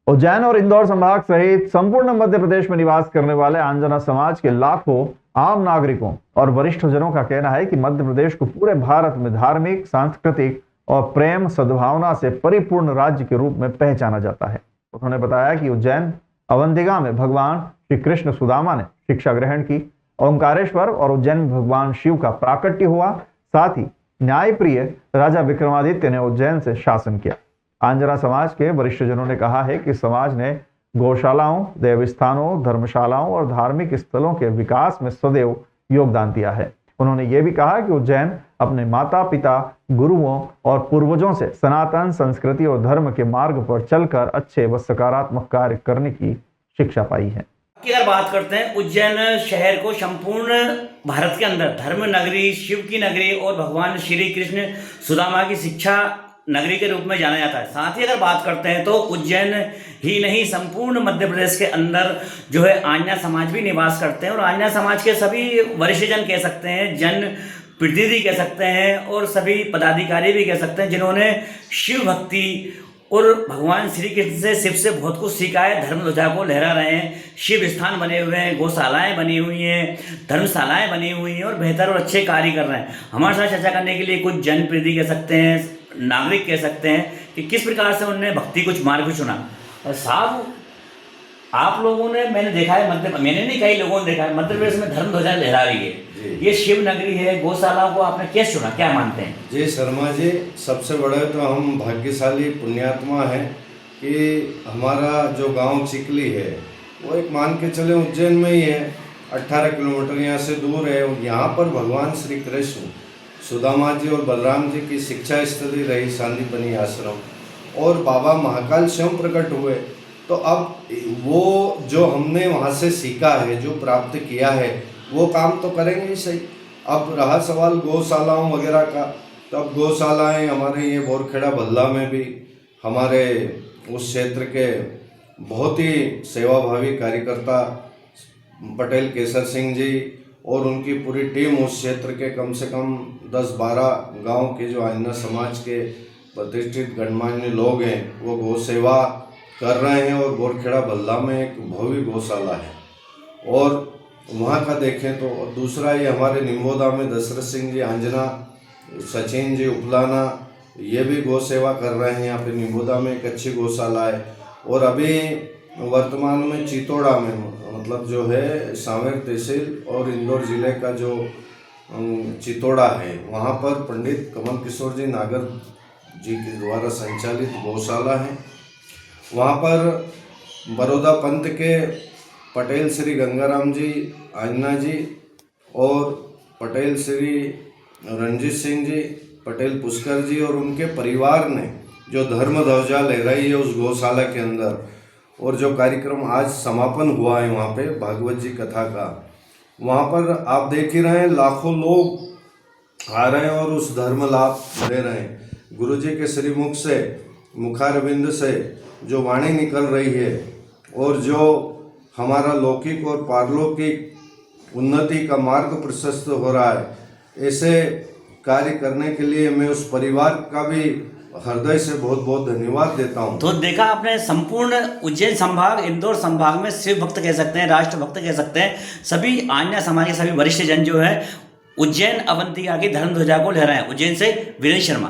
उज्जैन और इंदौर संभाग सहित संपूर्ण मध्य प्रदेश में निवास करने वाले आंजना समाज के लाखों आम नागरिकों और वरिष्ठ जनों का कहना है कि मध्य प्रदेश को पूरे भारत में धार्मिक, सांस्कृतिक और प्रेम सद्भावना से परिपूर्ण राज्य के रूप में पहचाना जाता है। उन्होंने बताया कि उज्जैन अवंतिका में भगवान श्री कृष्ण सुदामा ने शिक्षा ग्रहण की, ओंकारेश्वर और उज्जैन में भगवान शिव का प्राकट्य हुआ, साथ ही न्यायप्रिय राजा विक्रमादित्य ने उज्जैन से शासन किया। आंजना समाज के वरिष्ठ जनों ने कहा है कि समाज ने गौशालाओं, देवस्थानों, धर्मशालाओं और धार्मिक स्थलों के विकास में सदैव योगदान दिया है। उन्होंने ये भी कहा कि उज्जैन अपने माता पिता, गुरुओं और पूर्वजों से सनातन संस्कृति और धर्म के मार्ग पर चलकर अच्छे व सकारात्मक कार्य करने की शिक्षा पाई है। अगर बात करते हैं, उज्जैन शहर को संपूर्ण भारत के अंदर धर्म नगरी, शिव की नगरी और भगवान श्री कृष्ण सुदामा की शिक्षा नगरी के रूप में जाना जाता है। साथ ही अगर बात करते हैं तो उज्जैन ही नहीं, संपूर्ण मध्य प्रदेश के अंदर जो है आंजना समाज भी निवास करते हैं और आंजना समाज के सभी वरिष्ठ जन कह सकते हैं, जन प्रतिनिधि कह सकते हैं और सभी पदाधिकारी भी कह सकते हैं, जिन्होंने शिव भक्ति और भगवान श्री कृष्ण से, शिव से बहुत कुछ सीखा है। धर्म ध्वजा को लहरा रहे हैं, शिव स्थान बने हुए हैं, गौशालाएं बनी हुई हैं, धर्मशालाएं बनी हुई हैं और बेहतर और अच्छे कार्य कर रहे हैं। हमारे साथ चर्चा करने के लिए कुछ जनप्रतिनिधि कह सकते हैं, नागरिक कह सकते हैं कि किस प्रकार से उन्होंने भक्ति कुछ मार्ग चुना। साहब, आप लोगों ने, मैंने देखा है, मैंने नहीं, कई लोगों ने देखा है, मध्य प्रदेश में धर्म ध्वजा लहरा रही है। ये शिव नगरी है, गौशालाओं को आपने कैसे चुना, क्या मानते हैं? जी शर्मा जी, सबसे बड़ा तो हम भाग्यशाली पुण्यात्मा हैं कि हमारा जो गांव चिकली है वो एक मान के चले उज्जैन में ही है, 18 किलोमीटर यहाँ से दूर है। यहाँ पर भगवान श्री कृष्ण सुदामा जी और बलराम जी की शिक्षा स्थली रही सांदीपनी आश्रम, और बाबा महाकाल स्वयं प्रकट हुए। तो अब वो जो हमने वहाँ से सीखा है, जो प्राप्त किया है, वो काम तो करेंगे ही सही। अब रहा सवाल गौशालाओं वगैरह का, तो अब गौशालाएँ हमारे ये बोरखेड़ा बल्ला में भी हमारे उस क्षेत्र के बहुत ही सेवाभावी कार्यकर्ता पटेल केसर सिंह जी और उनकी पूरी टीम, उस क्षेत्र के कम से कम 10-12 गांव के जो आंजना समाज के प्रतिष्ठित गणमान्य लोग हैं, वो गौ सेवा कर रहे हैं। और बोरखेड़ा बल्ला में एक भव्य गौशाला है और वहाँ का देखें तो, और दूसरा ये हमारे निम्बोदा में दशरथ सिंह जी आंजना, सचिन जी उपलाना, ये भी गौ सेवा कर रहे हैं। यहाँ पे निम्बोदा में एक अच्छी गौशाला है। और अभी वर्तमान में चितौड़ा में, मतलब जो है सांवेर तहसील और इंदौर जिले का जो चितौड़ा है, वहाँ पर पंडित कमल किशोर जी नागर जी के द्वारा संचालित गौशाला है। वहाँ पर बड़ौदा पंथ के पटेल श्री गंगाराम जी आंजना जी और पटेल श्री रणजीत सिंह जी, पटेल पुष्कर जी और उनके परिवार ने जो धर्म ध्वजा लहराई है उस गौशाला के अंदर, और जो कार्यक्रम आज समापन हुआ है वहाँ पे भागवत जी कथा का, वहाँ पर आप देख ही रहे हैं लाखों लोग आ रहे हैं और उस धर्म लाभ ले रहे हैं। गुरु जी के श्रीमुख से, मुखारविंद से जो वाणी निकल रही है और जो हमारा लौकिक और पारलौकिक उन्नति का मार्ग प्रशस्त हो रहा है, ऐसे कार्य करने के लिए मैं उस परिवार का भी हृदय से बहुत बहुत धन्यवाद देता हूँ। तो देखा आपने, संपूर्ण उज्जैन संभाग, इंदौर संभाग में शिव भक्त कह सकते हैं, राष्ट्र भक्त कह सकते हैं, सभी आंजना समाज के सभी वरिष्ठ जन जो है उज्जैन अवंतिका की धर्म ध्वजा को लहराएं। उज्जैन से वीरेंद्र शर्मा।